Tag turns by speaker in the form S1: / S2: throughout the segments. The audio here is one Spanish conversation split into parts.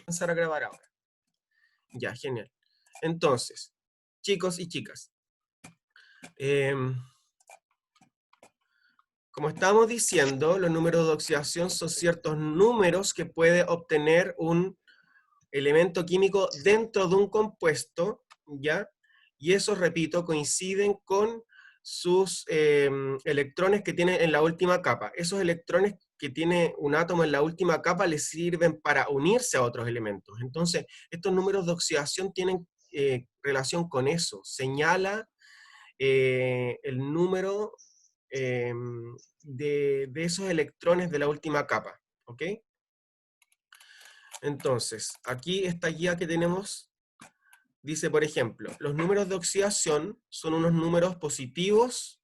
S1: Empezar a grabar ahora. Ya, genial. Entonces, chicos y chicas, como estábamos diciendo, los números de oxidación son ciertos números que puede obtener un elemento químico dentro de un compuesto, ¿ya? Y esos, repito, coinciden con sus electrones que tiene en la última capa. Esos electrones que tiene un átomo en la última capa les sirven para unirse a otros elementos. Entonces, estos números de oxidación tienen relación con eso. Señala el número de esos electrones de la última capa, ¿ok? Entonces, aquí esta guía que tenemos dice, por ejemplo, los números de oxidación son unos números positivos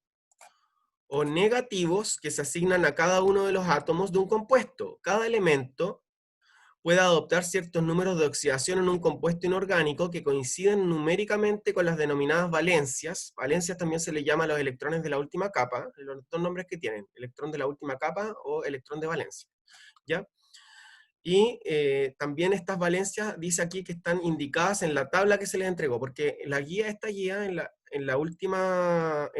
S1: o negativos que se asignan a cada uno de los átomos de un compuesto. Cada elemento puede adoptar ciertos números de oxidación en un compuesto inorgánico que coinciden numéricamente con las denominadas valencias. Valencias también se le llama a los electrones de la última capa, los dos nombres que tienen, electrón de la última capa o electrón de valencia, ¿ya? Y también estas valencias, dice aquí que están indicadas en la tabla que se les entregó, porque esta guía en la última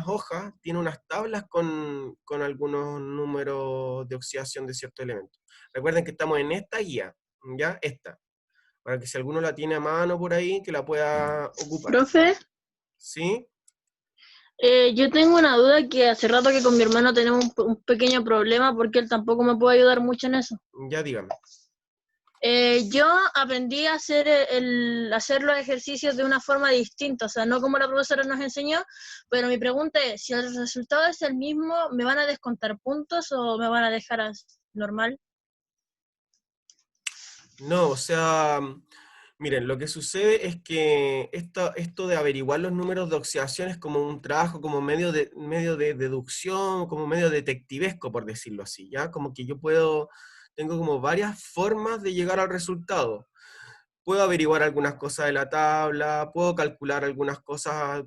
S1: hoja tiene unas tablas con algunos números de oxidación de ciertos elementos. Recuerden que estamos en esta guía, ¿ya? Esta, para que si alguno la tiene a mano por ahí, que la pueda ocupar.
S2: Profe,
S1: ¿Sí?
S2: yo tengo una duda que hace rato que con mi hermano tenemos un pequeño problema porque él tampoco me puede ayudar mucho en eso.
S1: Ya dígame.
S2: Yo aprendí a hacer los ejercicios de una forma distinta, o sea, no como la profesora nos enseñó, pero mi pregunta es, si el resultado es el mismo, ¿me van a descontar puntos o me van a dejar normal?
S1: No, o sea, miren, lo que sucede es que esto de averiguar los números de oxidación es como un trabajo, como medio de deducción, como medio detectivesco, por decirlo así, ¿ya? Como que tengo como varias formas de llegar al resultado. Puedo averiguar algunas cosas de la tabla, puedo calcular algunas cosas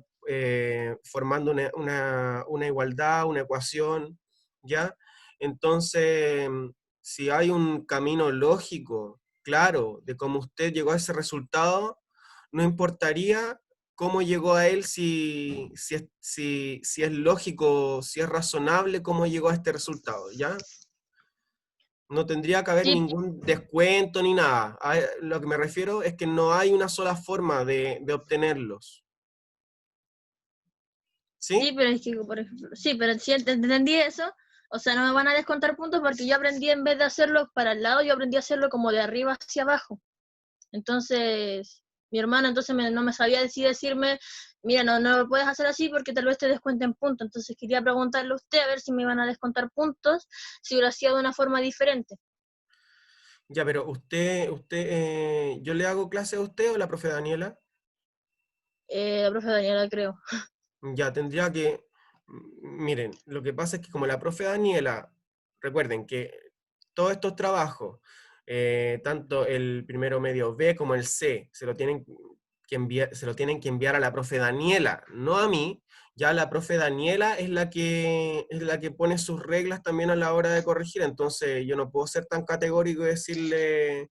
S1: formando una igualdad, una ecuación, ¿ya? Entonces, si hay un camino lógico, claro, de cómo usted llegó a ese resultado, no importaría cómo llegó a él, si es lógico, si es razonable cómo llegó a este resultado, ¿ya? No tendría que haber
S2: Sí,
S1: ningún descuento ni nada. Lo que me refiero es que no hay una sola forma de obtenerlos.
S2: sí,
S1: ¿Sí?
S2: pero es que, por ejemplo, sí, pero si entendí eso, o sea, no me van a descontar puntos porque yo aprendí en vez de hacerlo para el lado, yo aprendí a hacerlo como de arriba hacia abajo. Entonces, mi hermano entonces no me sabía decirme, mira, no lo puedes hacer así porque tal vez te descuenten puntos. Entonces quería preguntarle a usted a ver si me iban a descontar puntos, si lo hacía de una forma diferente.
S1: Ya, pero ¿yo le hago clase a usted o la profe Daniela?
S2: La profe Daniela, creo.
S1: Ya, miren, lo que pasa es que como la profe Daniela, recuerden que todos estos trabajos, tanto el primero medio B como el C, se lo tienen que enviar a la profe Daniela, no a mí. Ya la profe Daniela es la que pone sus reglas también a la hora de corregir, entonces yo no puedo ser tan categórico y decirle,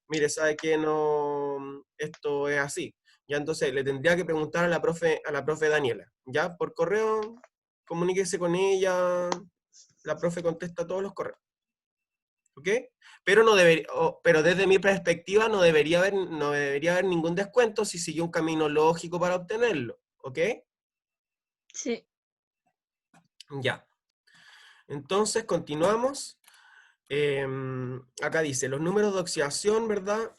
S1: mire, ¿sabe qué? No, esto es así. Ya entonces le tendría que preguntar a la profe Daniela. Ya por correo, comuníquese con ella, la profe contesta todos los correos. ¿Ok? Pero pero desde mi perspectiva no debería haber ningún descuento si siguió un camino lógico para obtenerlo. ¿Ok?
S2: Sí.
S1: Ya. Entonces continuamos. Acá dice, los números de oxidación, ¿verdad?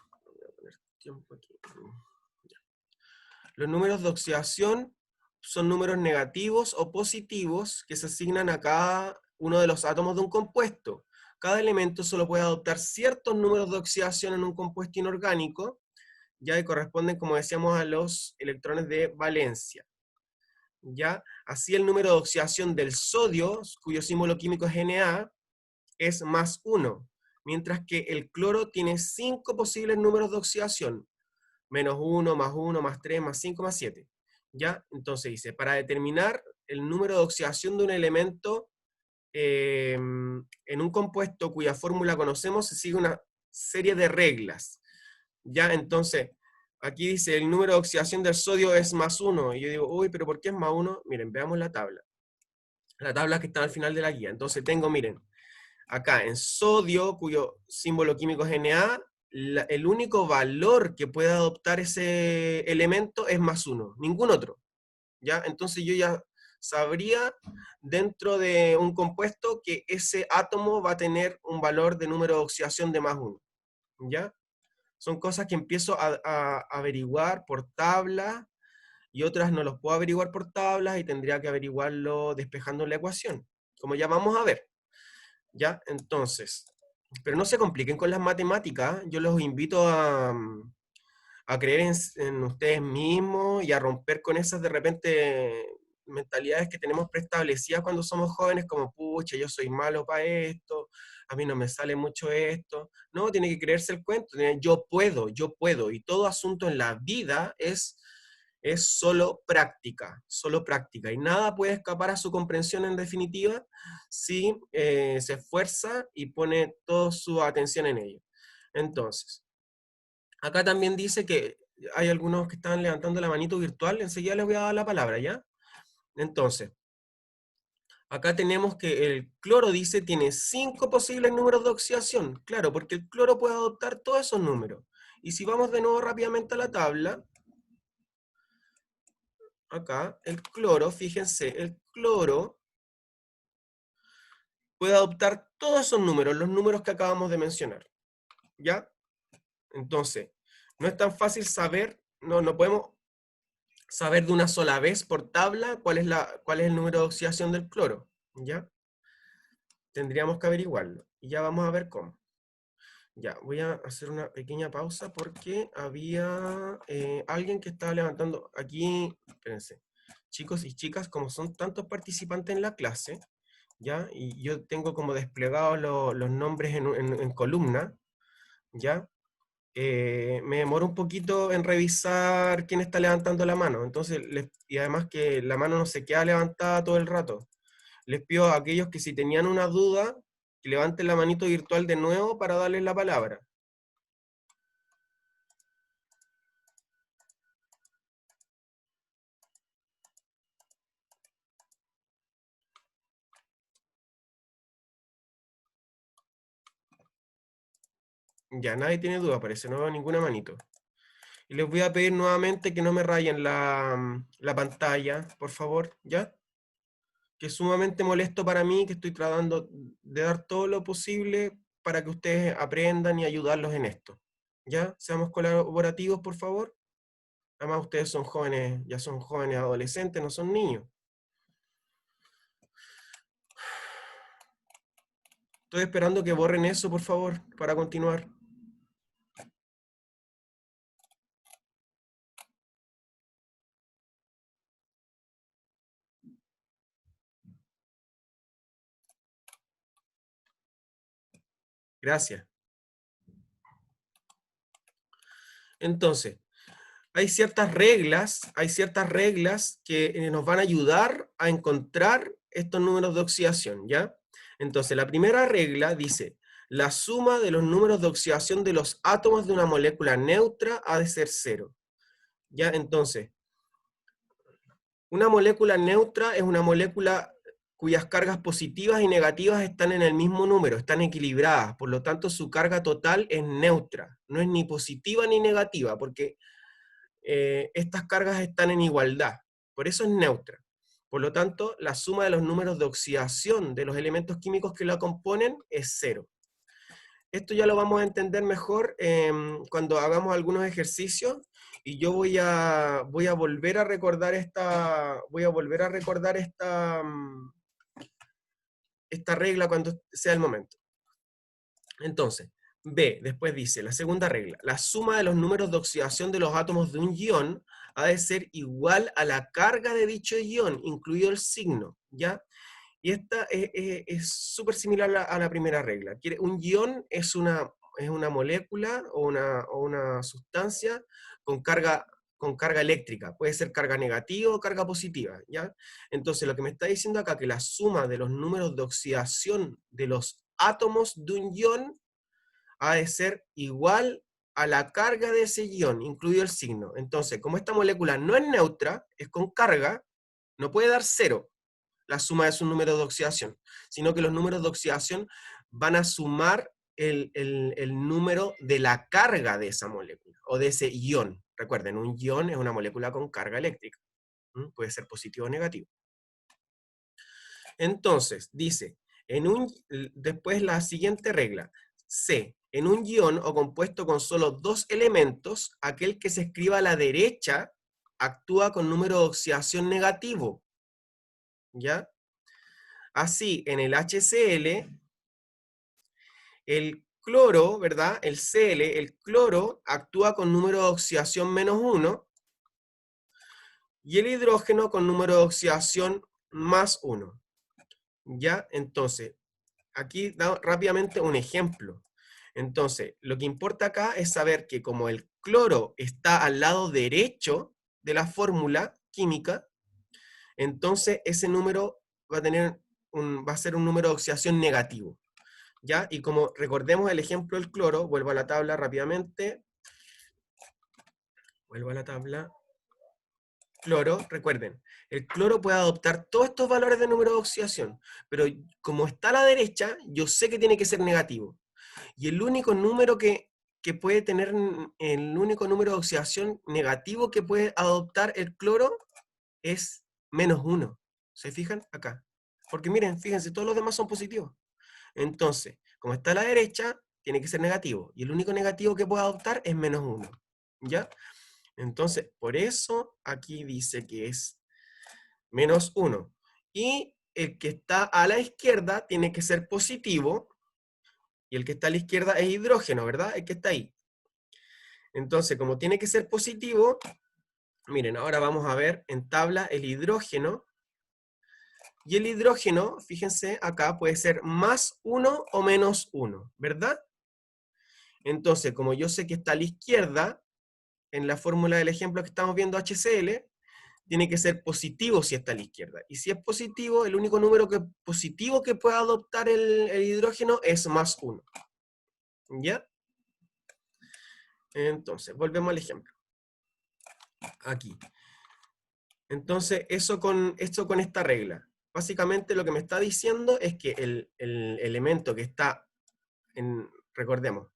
S1: Tiempo aquí. Los números de oxidación son números negativos o positivos que se asignan a cada uno de los átomos de un compuesto. Cada elemento solo puede adoptar ciertos números de oxidación en un compuesto inorgánico, ya que corresponden, como decíamos, a los electrones de valencia. ¿Ya? Así el número de oxidación del sodio, cuyo símbolo químico es Na, es +1, mientras que el cloro tiene 5 posibles números de oxidación, -1, +1, +3, +5, +7. ¿Ya? Entonces dice, para determinar el número de oxidación de un elemento en un compuesto cuya fórmula conocemos, serie de reglas. Ya, entonces, aquí dice, el número de oxidación del sodio es +1. Y yo digo, uy, pero ¿por qué es +1? Miren, veamos la tabla. La tabla que está al final de la guía. Entonces tengo, miren, acá en sodio, cuyo símbolo químico es Na, el único valor que puede adoptar ese elemento es +1, ningún otro. ¿Ya? Entonces yo ya sabría dentro de un compuesto que ese átomo va a tener un valor de número de oxidación de +1. ¿Ya? Son cosas que empiezo a averiguar por tabla, y otras no los puedo averiguar por tablas y tendría que averiguarlo despejando la ecuación, como ya vamos a ver. ¿Ya? Entonces, pero no se compliquen con las matemáticas, yo los invito a creer en ustedes mismos y a romper con esas de repente mentalidades que tenemos preestablecidas cuando somos jóvenes, como, pucha, yo soy malo para esto, a mí no me sale mucho esto. No, tiene que creerse el cuento, yo puedo, y todo asunto en la vida es solo práctica, y nada puede escapar a su comprensión en definitiva si se esfuerza y pone toda su atención en ello. Entonces, acá también dice que hay algunos que están levantando la manito virtual, enseguida les voy a dar la palabra, ¿ya? Entonces, acá tenemos que el cloro dice tiene 5 posibles números de oxidación, claro, porque el cloro puede adoptar todos esos números. Y si vamos de nuevo rápidamente a la tabla, acá, el cloro, fíjense, el cloro puede adoptar todos esos números, los números que acabamos de mencionar, ¿ya? Entonces, no es tan fácil saber, no podemos saber de una sola vez por tabla cuál es el número de oxidación del cloro, ¿ya? Tendríamos que averiguarlo, y ya vamos a ver cómo. Ya, voy a hacer una pequeña pausa porque había alguien que estaba levantando aquí, espérense, chicos y chicas, como son tantos participantes en la clase, ¿ya? Y yo tengo como desplegados los nombres en columna, ¿ya? Me demoro un poquito en revisar quién está levantando la mano, entonces, y además que la mano no se queda levantada todo el rato. Les pido a aquellos que si tenían una duda, que levanten la manito virtual de nuevo para darles la palabra. Ya, nadie tiene duda, parece, no veo ninguna manito. Y les voy a pedir nuevamente que no me rayen la pantalla, por favor, ¿ya? Que es sumamente molesto para mí, que estoy tratando de dar todo lo posible para que ustedes aprendan y ayudarlos en esto. ¿Ya? Seamos colaborativos, por favor. Además, ustedes son jóvenes, ya son jóvenes adolescentes, no son niños. Estoy esperando que borren eso, por favor, para continuar. Gracias. Entonces, hay ciertas reglas que nos van a ayudar a encontrar estos números de oxidación, ¿ya? Entonces, la primera regla dice, la suma de los números de oxidación de los átomos de una molécula neutra ha de ser 0. ¿Ya? Entonces, una molécula neutra es una molécula cuyas cargas positivas y negativas están en el mismo número, están equilibradas, por lo tanto su carga total es neutra, no es ni positiva ni negativa, porque estas cargas están en igualdad, por eso es neutra. Por lo tanto, la suma de los números de oxidación de los elementos químicos que la componen es 0. Esto ya lo vamos a entender mejor cuando hagamos algunos ejercicios, y yo voy a volver a recordar esta regla cuando sea el momento. Entonces, B, después dice, la segunda regla, la suma de los números de oxidación de los átomos de un ion ha de ser igual a la carga de dicho ion, incluido el signo, ¿ya? Y esta es súper similar a la primera regla. Un ion es una molécula o una sustancia con carga eléctrica. Puede ser carga negativa o carga positiva, ¿ya? Entonces, lo que me está diciendo acá, que la suma de los números de oxidación de los átomos de un ion ha de ser igual a la carga de ese ion, incluido el signo. Entonces, como esta molécula no es neutra, es con carga, no puede dar 0 la suma de sus números de oxidación, sino que los números de oxidación van a sumar el número de la carga de esa molécula, o de ese ion. Recuerden, un ion es una molécula con carga eléctrica. Puede ser positivo o negativo. Entonces, dice, después la siguiente regla, C, en un ion o compuesto con solo 2 elementos, aquel que se escriba a la derecha actúa con número de oxidación negativo. ¿Ya? Así, en el HCl, el cloro, ¿verdad? El Cl, el cloro, actúa con número de oxidación -1, y el hidrógeno con número de oxidación +1. ¿Ya? Entonces, aquí da rápidamente un ejemplo. Entonces, lo que importa acá es saber que como el cloro está al lado derecho de la fórmula química, entonces ese número va a ser un número de oxidación negativo. ¿Ya? Y como recordemos el ejemplo del cloro, vuelvo a la tabla rápidamente. Vuelvo a la tabla. Cloro, recuerden, el cloro puede adoptar todos estos valores de número de oxidación, pero como está a la derecha, yo sé que tiene que ser negativo. Y el único número que puede tener, el único número de oxidación negativo que puede adoptar el cloro es -1. ¿Se fijan? Acá. Porque miren, fíjense, todos los demás son positivos. Entonces, como está a la derecha, tiene que ser negativo. Y el único negativo que puede adoptar es -1. ¿Ya? Entonces, por eso aquí dice que es -1. Y el que está a la izquierda tiene que ser positivo. Y el que está a la izquierda es hidrógeno, ¿verdad? El que está ahí. Entonces, como tiene que ser positivo, miren, ahora vamos a ver en tabla el hidrógeno. Y el hidrógeno, fíjense acá, puede ser +1 o -1, ¿verdad? Entonces, como yo sé que está a la izquierda, en la fórmula del ejemplo que estamos viendo HCl, tiene que ser positivo si está a la izquierda. Y si es positivo, el único número positivo que pueda adoptar el hidrógeno es +1. ¿Ya? Entonces, volvemos al ejemplo. Aquí. Entonces, esto con esta regla. Básicamente lo que me está diciendo es que el elemento que está, recordemos,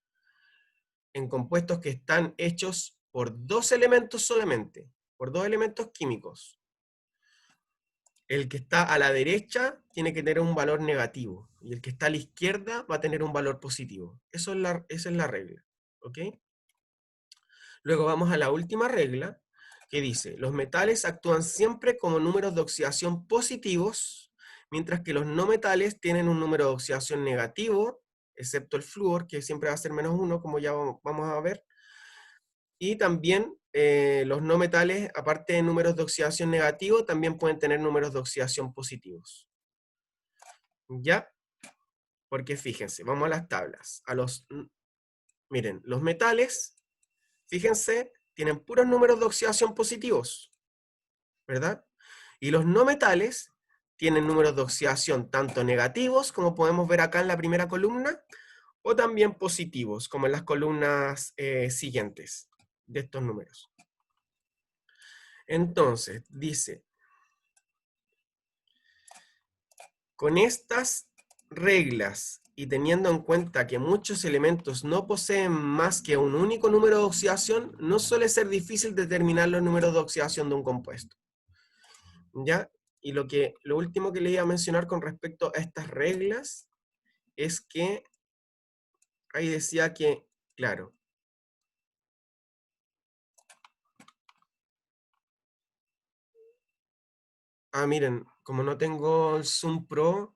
S1: en compuestos que están hechos por 2 elementos solamente, por 2 elementos químicos. El que está a la derecha tiene que tener un valor negativo, y el que está a la izquierda va a tener un valor positivo. Esa es la regla. ¿Ok? Luego vamos a la última regla, que dice, los metales actúan siempre como números de oxidación positivos, mientras que los no metales tienen un número de oxidación negativo, excepto el flúor, que siempre va a ser -1, como ya vamos a ver. Y también los no metales, aparte de números de oxidación negativos, también pueden tener números de oxidación positivos. ¿Ya? Porque fíjense, vamos a las tablas. Miren, los metales, fíjense, tienen puros números de oxidación positivos, ¿verdad? Y los no metales tienen números de oxidación tanto negativos, como podemos ver acá en la primera columna, o también positivos, como en las columnas siguientes de estos números. Entonces, dice, con estas reglas y teniendo en cuenta que muchos elementos no poseen más que un único número de oxidación, no suele ser difícil determinar los números de oxidación de un compuesto. ¿Ya? Y lo último que le iba a mencionar con respecto a estas reglas es que ahí decía que, claro, miren, como no tengo el Zoom Pro,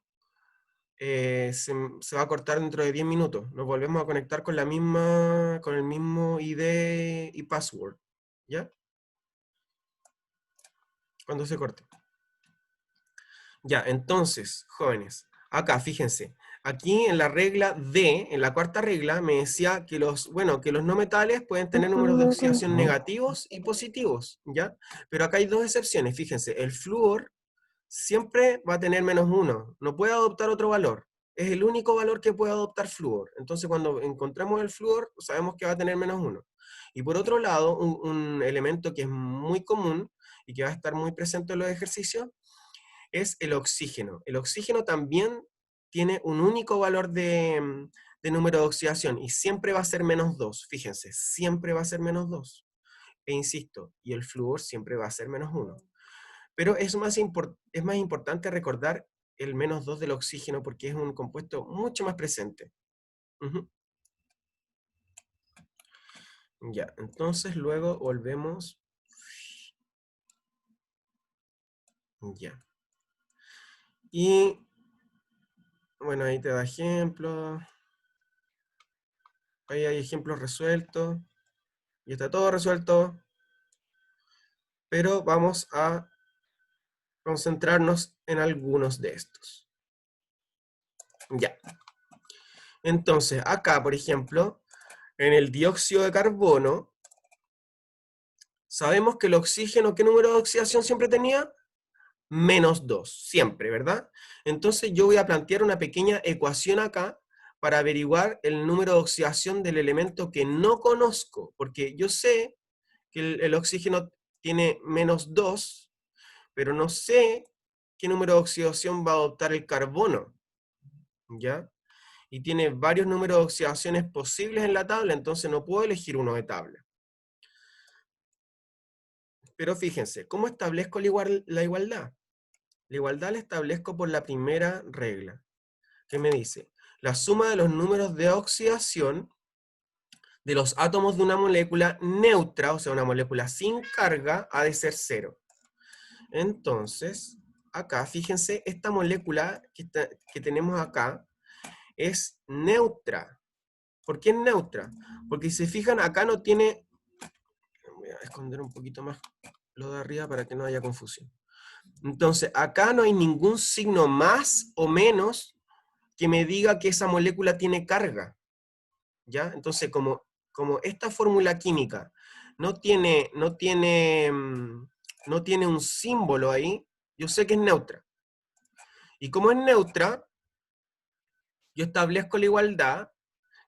S1: se va a cortar dentro de 10 minutos. Nos volvemos a conectar con con el mismo ID y password. ¿Ya? Cuando se corte. Ya, entonces, jóvenes, acá, fíjense, aquí en la regla D, en la cuarta regla, me decía que que los no metales pueden tener números de oxidación negativos y positivos, ¿ya? Pero acá hay 2 excepciones, fíjense, el flúor siempre va a tener -1, no puede adoptar otro valor. es el único valor que puede adoptar flúor. Entonces, cuando encontramos el flúor, sabemos que va a tener -1. Y por otro lado, un elemento que es muy común y que va a estar muy presente en los ejercicios, es el oxígeno. El oxígeno también tiene un único valor de número de oxidación, y siempre va a ser -2. Fíjense, siempre va a ser -2. E insisto, y el flúor siempre va a ser -1. Pero es más importante recordar el -2 del oxígeno, porque es un compuesto mucho más presente. Ujú. Ya, entonces luego volvemos. Ya. Y bueno, ahí te da ejemplos. Ahí hay ejemplos resueltos. Y está todo resuelto. Pero vamos a concentrarnos en algunos de estos. Ya. Entonces, acá, por ejemplo, en el dióxido de carbono, sabemos que el oxígeno, ¿qué número de oxidación siempre tenía? -2, siempre, ¿verdad? Entonces yo voy a plantear una pequeña ecuación acá para averiguar el número de oxidación del elemento que no conozco, porque yo sé que el oxígeno tiene -2, pero no sé qué número de oxidación va a adoptar el carbono, ¿ya? Y tiene varios números de oxidaciones posibles en la tabla, entonces no puedo elegir uno de tabla. Pero fíjense, ¿cómo establezco la igualdad? La igualdad la establezco por la primera regla, que me dice, la suma de los números de oxidación de los átomos de una molécula neutra, o sea, una molécula sin carga, ha de ser 0. Entonces, acá, fíjense, esta molécula que tenemos acá es neutra. ¿Por qué es neutra? Porque si se fijan, acá no tiene... Voy a esconder un poquito más lo de arriba para que no haya confusión. Entonces, acá no hay ningún signo más o menos que me diga que esa molécula tiene carga, ¿ya? Entonces, como esta fórmula química no tiene un símbolo ahí, yo sé que es neutra. Y como es neutra, yo establezco la igualdad,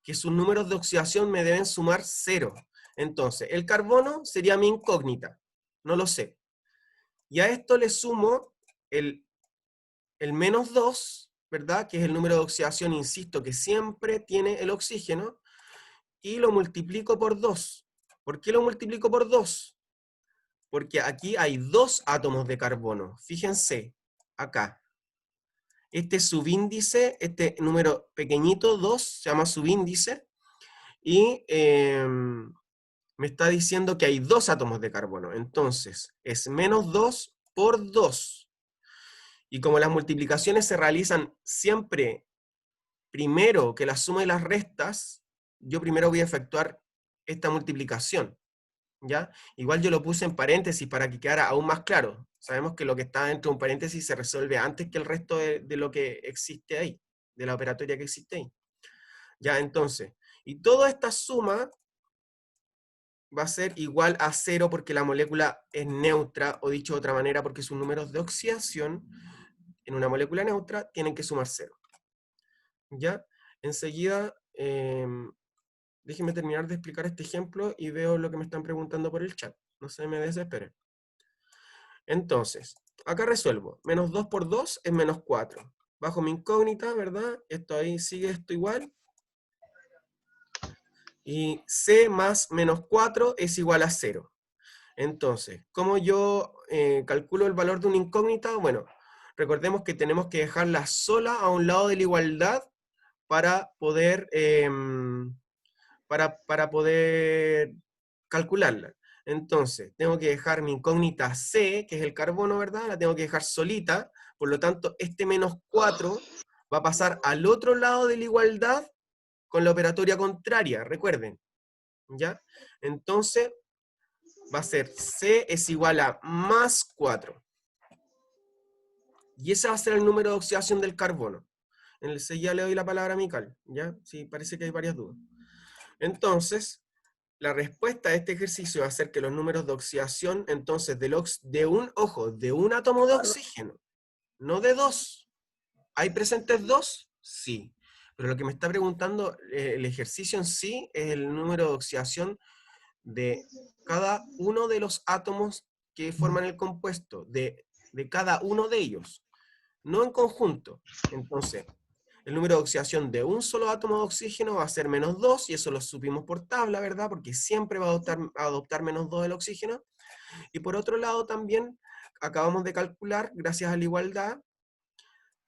S1: que sus números de oxidación me deben sumar 0. Entonces, el carbono sería mi incógnita, no lo sé. Y a esto le sumo el -2, ¿verdad? Que es el número de oxidación, insisto, que siempre tiene el oxígeno, y lo multiplico por 2. ¿Por qué lo multiplico por 2? Porque aquí hay 2 átomos de carbono. Fíjense, acá. Este subíndice, este número pequeñito, 2, se llama subíndice, y me está diciendo que hay 2 átomos de carbono. Entonces, es -2 por 2. Y como las multiplicaciones se realizan siempre primero que la suma y las restas, yo primero voy a efectuar esta multiplicación, ¿ya? Igual yo lo puse en paréntesis para que quedara aún más claro. Sabemos que lo que está dentro de un paréntesis se resuelve antes que el resto de lo que existe ahí, de la operatoria que existe ahí. Ya, entonces, y toda esta suma va a ser igual a 0 porque la molécula es neutra, o dicho de otra manera, porque sus números de oxidación en una molécula neutra tienen que sumar 0. ¿Ya? Enseguida, déjenme terminar de explicar este ejemplo y veo lo que me están preguntando por el chat. No se me desesperen. Entonces, acá resuelvo. -2 por 2 es -4. Bajo mi incógnita, ¿verdad? Esto ahí sigue esto igual. Y C más -4 es igual a 0. Entonces, ¿cómo yo calculo el valor de una incógnita? Bueno, recordemos que tenemos que dejarla sola a un lado de la igualdad para poder, para poder calcularla. Entonces, tengo que dejar mi incógnita C, que es el carbono, ¿verdad? La tengo que dejar solita, por lo tanto, este -4 va a pasar al otro lado de la igualdad con la operatoria contraria, recuerden, ¿ya? Entonces, va a ser C es igual a +4. Y ese va a ser el número de oxidación del carbono. En el C ya le doy la palabra a Mical, ¿ya? Sí, parece que hay varias dudas. Entonces, la respuesta a este ejercicio va a ser que los números de oxidación, entonces, de un átomo de oxígeno, no de 2. ¿Hay presentes 2? Sí. Pero lo que me está preguntando, el ejercicio en sí, es el número de oxidación de cada uno de los átomos que forman el compuesto, de cada uno de ellos, no en conjunto. Entonces, el número de oxidación de un solo átomo de oxígeno va a ser -2, y eso lo supimos por tabla, ¿verdad? Porque siempre va a adoptar -2 el oxígeno. Y por otro lado también acabamos de calcular, gracias a la igualdad,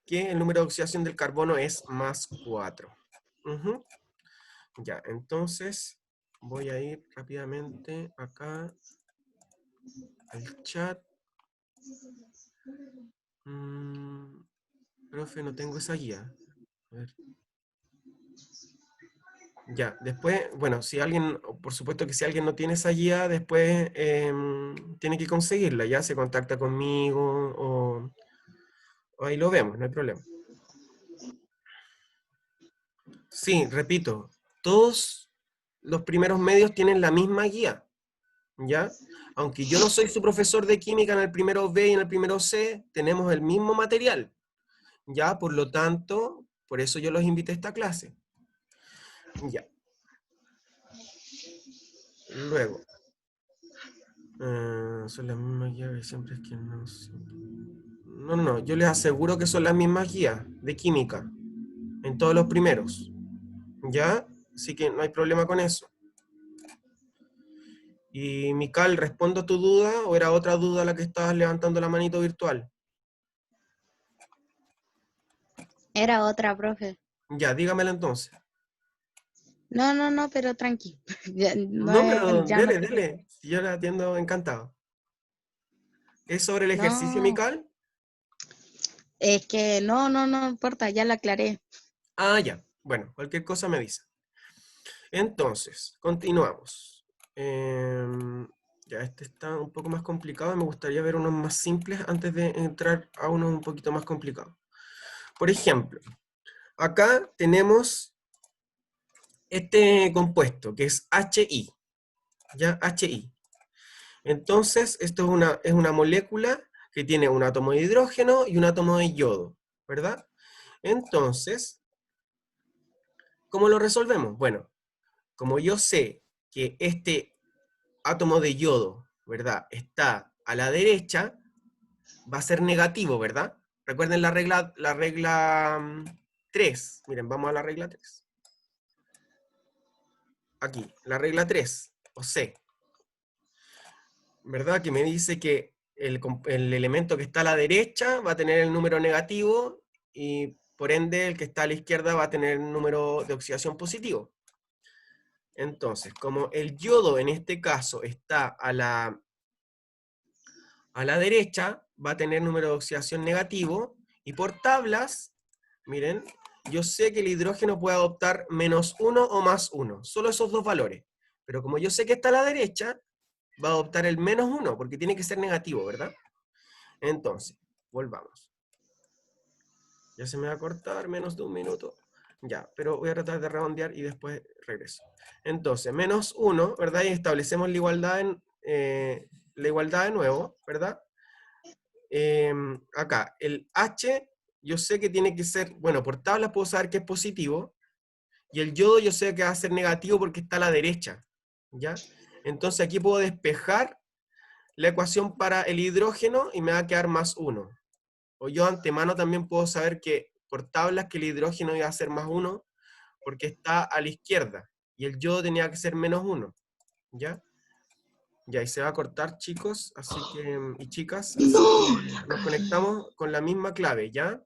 S1: que el número de oxidación del carbono es +4. Ujú. Ya, entonces voy a ir rápidamente acá al chat. Profe, no tengo esa guía. A ver. Ya, después, bueno, si alguien, por supuesto que si alguien no tiene esa guía, después tiene que conseguirla, ya se contacta conmigo o ahí lo vemos, no hay problema. Sí, repito, todos los primeros medios tienen la misma guía, ¿ya? Aunque yo no soy su profesor de química en el primero B y en el primero C, tenemos el mismo material, ¿ya? Por lo tanto, por eso yo los invité a esta clase. Ya. Luego, son las mismas guías que siempre es que no... No, no, no, yo les aseguro que son las mismas guías de química, en todos los primeros, ¿ya? Así que no hay problema con eso. Y Mical, ¿respondo a tu duda o era otra duda la que estabas levantando la manito virtual?
S3: Era otra, profe.
S1: Ya, dígamela entonces.
S3: No, pero tranqui. Ya no,
S1: No, pero
S3: ya no,
S1: dele. Si yo la atiendo encantado. ¿Es sobre el ejercicio,
S3: no,
S1: Mical?
S3: es que no importa, ya la aclaré.
S1: Ah, ya. Bueno, cualquier cosa me dice. Entonces, continuamos. Ya este está un poco más complicado. Me gustaría ver unos más simples antes de entrar a unos un poquito más complicados. Por ejemplo, acá tenemos este compuesto que es HI. ¿Ya? HI. Entonces, esto es una molécula que tiene un átomo de hidrógeno y un átomo de yodo, ¿verdad? Entonces, ¿cómo lo resolvemos? Bueno, como yo sé que este átomo de yodo, ¿verdad?, está a la derecha, va a ser negativo, ¿verdad? Recuerden la regla 3. Miren, vamos a la regla 3. Aquí, la regla 3, o C. ¿Verdad? Que me dice que el elemento que está a la derecha va a tener el número negativo y por ende el que está a la izquierda va a tener el número de oxidación positivo. Entonces, como el yodo en este caso está a la derecha, va a tener número de oxidación negativo, y por tablas, miren, yo sé que el hidrógeno puede adoptar -1 o +1, solo esos dos valores. Pero como yo sé que está a la derecha, va a adoptar el -1, porque tiene que ser negativo, ¿verdad? Entonces, volvamos. Ya se me va a cortar, menos de un minuto. Ya, pero voy a tratar de redondear y después regreso. Entonces, -1, ¿verdad? Y establecemos la igualdad de nuevo, ¿verdad? Acá, el H, yo sé que tiene que ser, bueno, por tablas puedo saber que es positivo, y el yodo yo sé que va a ser negativo porque está a la derecha, ¿ya? Entonces aquí puedo despejar la ecuación para el hidrógeno y me va a quedar +1. O yo de antemano también puedo saber que por tablas que el hidrógeno iba a ser +1 porque está a la izquierda, y el yodo tenía que ser -1, ¿ya? Ya, y se va a cortar, chicos, así que, y chicas, así que nos conectamos con la misma clave, ¿ya?